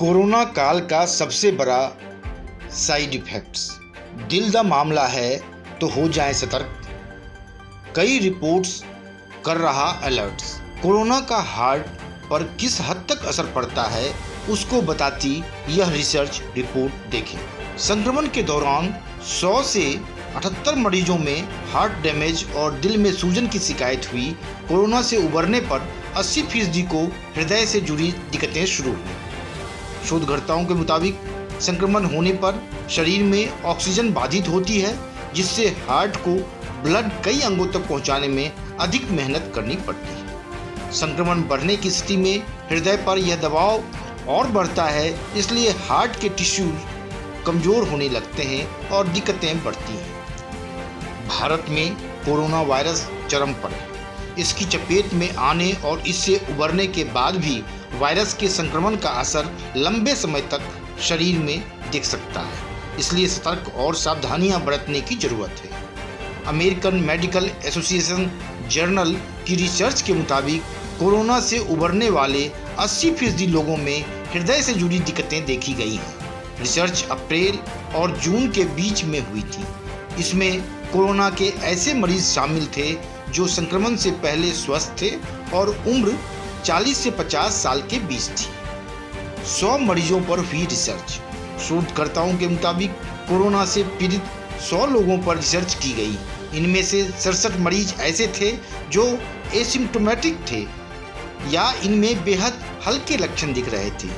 Corona काल का सबसे बड़ा साइड इफेक्ट्स। दिल का मामला है तो हो जाएं सतर्क। कई रिपोर्ट्स कर रहा अलर्ट्स। कोरोना का हार्ट पर किस हद तक असर पड़ता है उसको बताती यह रिसर्च रिपोर्ट देखें। संक्रमण के दौरान 100 से 78 मरीजों में हार्ट डैमेज और दिल में सूजन की शिकायत हुई। कोरोना से उबरने पर 80% को हृदय से जुड़ी दिक्कतें शुरू हुई। शोधकर्ताओं के मुताबिक संक्रमण होने पर शरीर में ऑक्सीजन बाधित होती है, जिससे हार्ट को ब्लड कई अंगों तक पहुंचाने में अधिक मेहनत करनी पड़ती है। संक्रमण बढ़ने की स्थिति में हृदय पर यह दबाव और बढ़ता है, इसलिए हार्ट के टिश्यूज कमजोर होने लगते हैं और दिक्कतें बढ़ती हैं। भारत में कोरोना वायरस चरम पर है। इसकी चपेट में आने और इससे उबरने के बाद भी वायरस के संक्रमण का असर लंबे समय तक शरीर में दिख सकता है, इसलिए सतर्क और सावधानियां बरतने की जरूरत है। अमेरिकन मेडिकल एसोसिएशन जर्नल की रिसर्च के मुताबिक कोरोना से उबरने वाले 80% लोगों में हृदय से जुड़ी दिक्कतें देखी गई हैं। रिसर्च अप्रैल और जून के बीच में हुई थी। इसमें कोरोना के ऐसे मरीज शामिल थे जो संक्रमण से पहले स्वस्थ थे और उम्र 40 से 50 साल के बीच थी। 100 मरीजों पर हुई रिसर्च। शोधकर्ताओं के मुताबिक कोरोना से पीड़ित 100 लोगों पर रिसर्च की गई। इनमें से 67 मरीज ऐसे थे जो एसिम्प्टोमेटिक थे या इनमें बेहद हल्के लक्षण दिख रहे थे।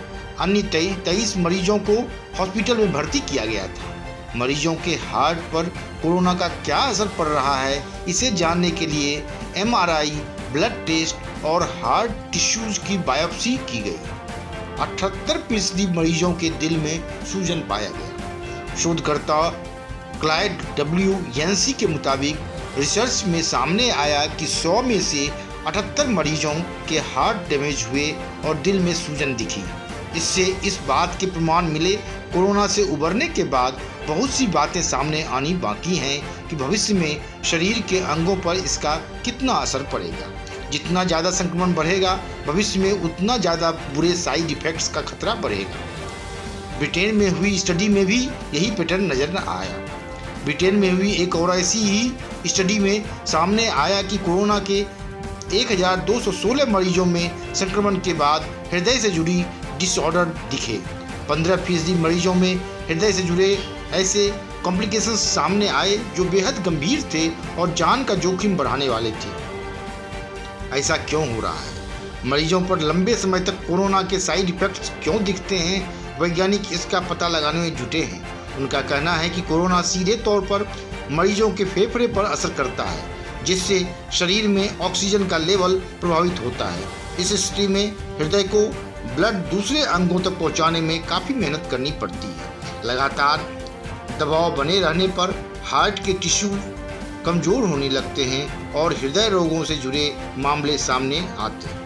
अन्य 23 मरीजों को हॉस्पिटल में भर्ती किया गया था। मरीजों के हार्ट पर कोरोना का क्या असर पड़ रहा है, इसे जानने के लिए MRI, ब्लड टेस्ट और हार्ट टिश्यूज की बायोप्सी की गई। 78% मरीजों के दिल में सूजन पाया गया। शोधकर्ता क्लाइड W. येंसी के मुताबिक रिसर्च में सामने आया कि 100 में से 78 मरीजों के हार्ट डैमेज हुए और दिल में सूजन दिखी। इससे इस बात के प्रमाण मिले कोरोना से उबरने के बाद बहुत सी बातें सामने आनी बाकी हैं कि भविष्य में शरीर के अंगों पर इसका कितना असर पड़ेगा। जितना ज़्यादा संक्रमण बढ़ेगा, भविष्य में उतना ज़्यादा बुरे साइड इफ़ेक्ट्स का खतरा बढ़ेगा। ब्रिटेन में हुई स्टडी में भी यही पैटर्न नजर आया। ब्रिटेन में हुई एक और ऐसी ही स्टडी में सामने आया कि कोरोना के 1216 मरीजों में संक्रमण के बाद हृदय से जुड़ी डिसऑर्डर दिखे। 15% मरीजों में हृदय से जुड़े ऐसे कॉम्प्लिकेशंस सामने आए जो बेहद गंभीर थे और जान का जोखिम बढ़ाने वाले थे। ऐसा क्यों हो रहा है? मरीजों पर लंबे समय तक कोरोना के साइड इफेक्ट्स क्यों दिखते हैं? वैज्ञानिक इसका पता लगाने में जुटे हैं। उनका कहना है कि कोरोना सीधे तौर पर मरीजों के फेफड़े पर असर करता है, जिससे शरीर में ऑक्सीजन का लेवल प्रभावित होता है। इस स्थिति में हृदय को ब्लड दूसरे अंगों तक पहुंचाने में काफ़ी मेहनत करनी पड़ती है। लगातार दबाव बने रहने पर हार्ट के टिश्यू कमज़ोर होने लगते हैं और हृदय रोगों से जुड़े मामले सामने आते हैं।